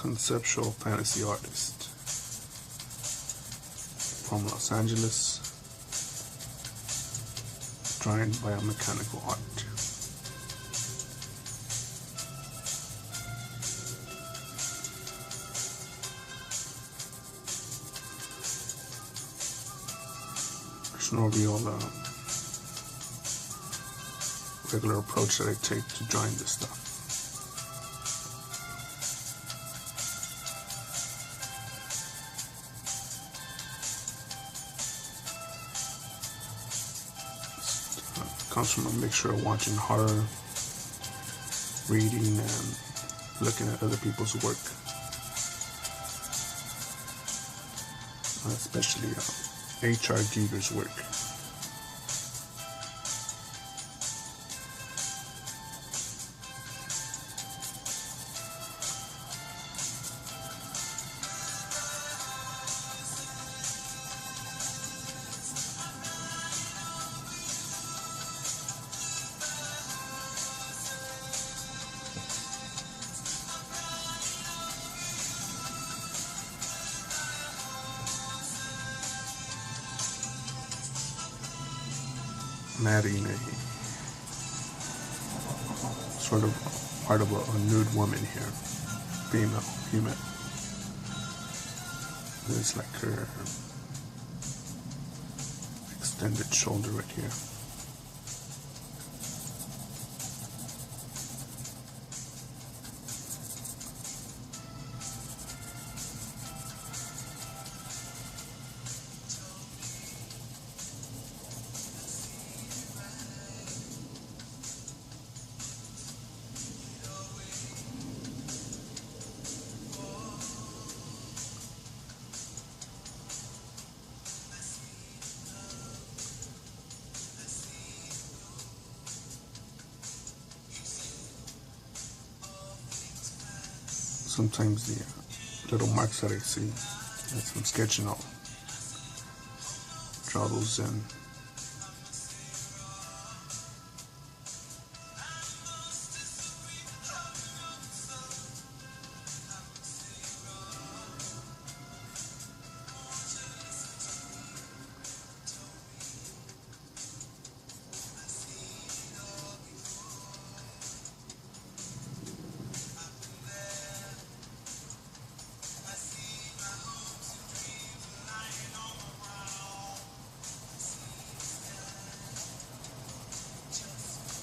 conceptual fantasy artist from Los Angeles, drawing biomechanical art. There's no real regular approach that I take to drawing this stuff. Comes from a mixture of watching horror, reading, and looking at other people's work, especially H.R. Giger's work. I'm adding a sort of part of a nude woman here, female. It's like her extended shoulder right here. Sometimes the little marks that I see, that's from sketching, I'll draw those in.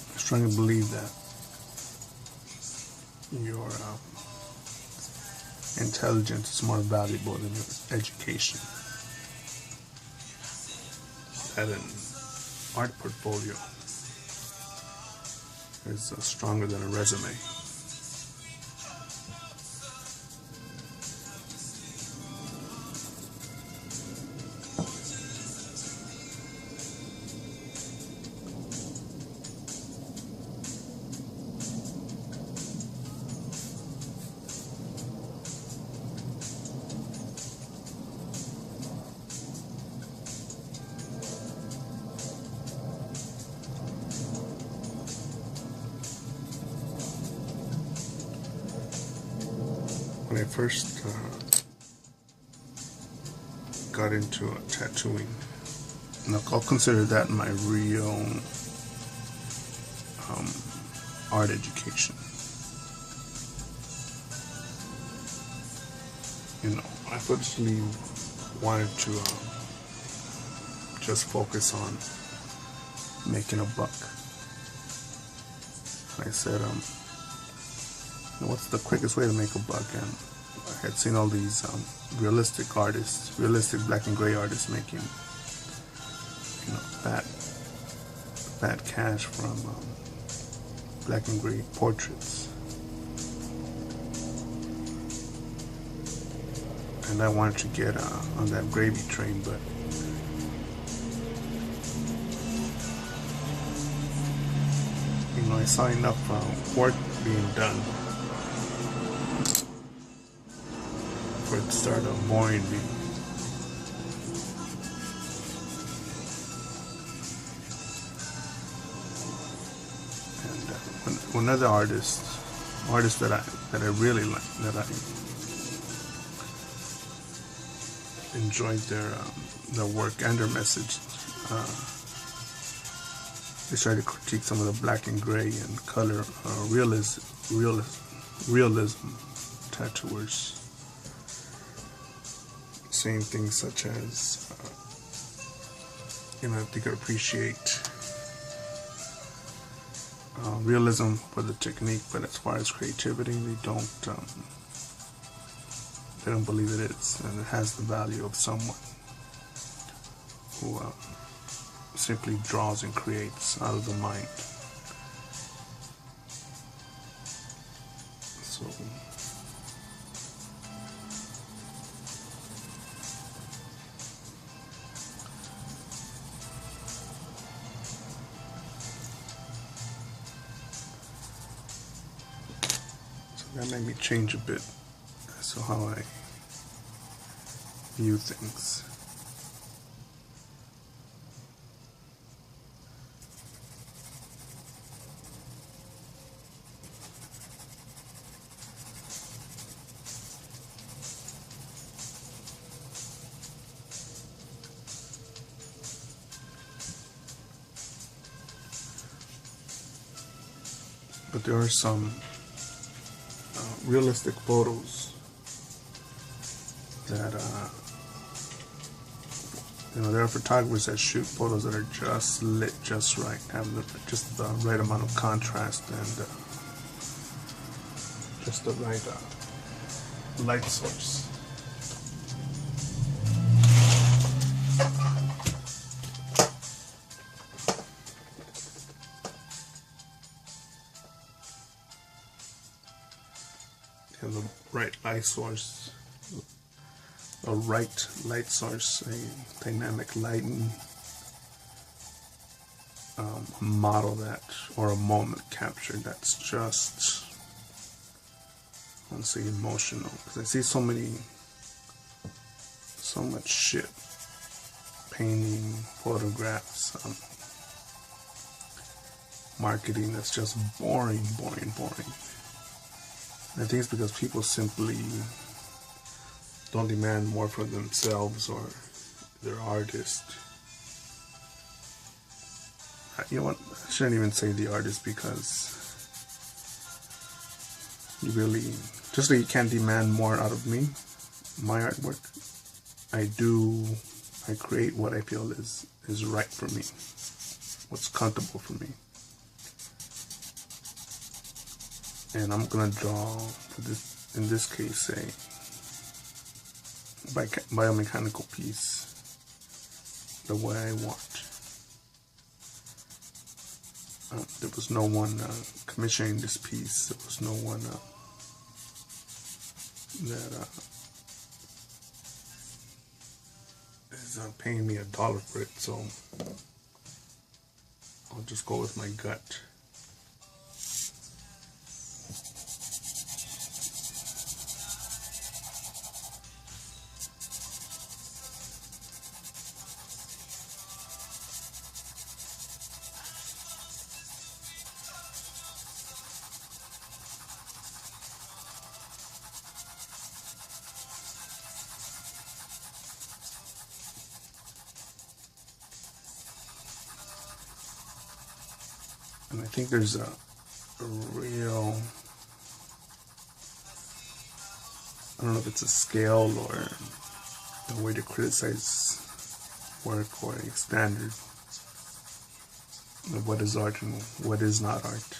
I strongly believe that your intelligence is more valuable than your education. That an art portfolio is stronger than a resume. When I first got into tattooing, and I'll consider that my real art education. You know, I firstly wanted to just focus on making a buck. I said, what's the quickest way to make a buck? And I had seen all these realistic artists, realistic black and gray artists making, fat cash from black and gray portraits. And I wanted to get on that gravy train, but I saw enough work being done for it to start boring me. And when other artists that I really like, that I enjoyed their work and their message. They tried to critique some of the black and gray and color realism tattooers, saying things such as, if they could appreciate realism for the technique, but as far as creativity, they don't believe it is, and it has the value of someone who simply draws and creates out of the mind. So that made me change a bit as to how I view things. But there are some realistic photos that there are photographers that shoot photos that are just lit just right, have just the right amount of contrast and just the right light source. Have the right light source, a right light source, a dynamic lighting, model that, or a moment captured that's just, I want to say emotional, because I see so much shit, painting, photographs, marketing that's just boring. I think it's because people simply don't demand more for themselves or their artist. You know what? I shouldn't even say the artist, because you really, just like you can't demand more out of me, my artwork, I create what I feel is right for me, what's comfortable for me. And I'm gonna draw, in this case, a biomechanical piece the way I want. There was no one commissioning this piece. There was no one that is paying me $1 for it. So I'll just go with my gut. And I think there's a real, I don't know if it's a scale or a way to criticize work or a standard of what is art and what is not art.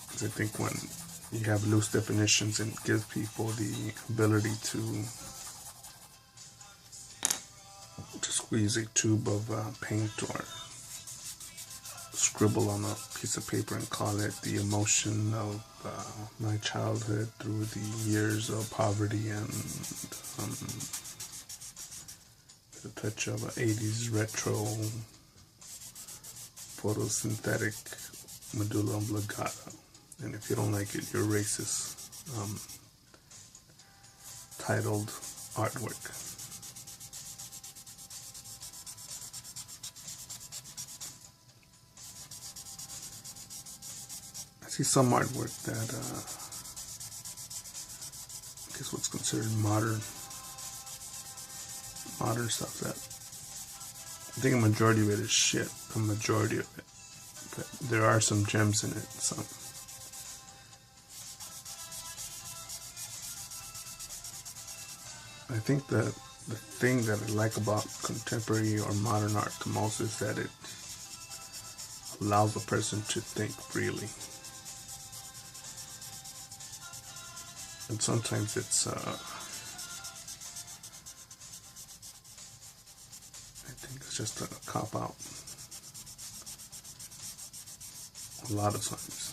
Because I think when you have loose definitions, and gives people the ability to squeeze a tube of paint or scribble on a piece of paper and call it the emotion of my childhood through the years of poverty and a touch of 80s retro photosynthetic medulla oblongata. And if you don't like it, you're racist. Titled artwork. I see some artwork that guess what's considered modern stuff. That I think a majority of it is shit. A majority of it, but there are some gems in it. Some. I think that the thing that I like about contemporary or modern art the most is that it allows a person to think freely. And sometimes it's, I think it's just a cop-out. A lot of times.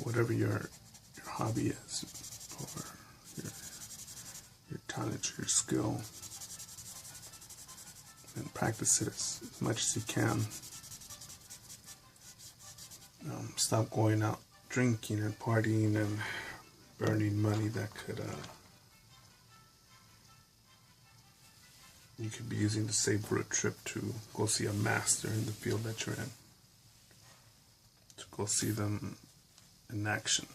Whatever your hobby is, or your talent, your skill, and practice it as much as you can. Stop going out drinking and partying and burning money that could you could be using to save for a trip to go see a master in the field that you're in, to go see them in action.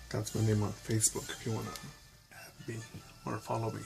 That's my name on Facebook if you want to add me or follow me.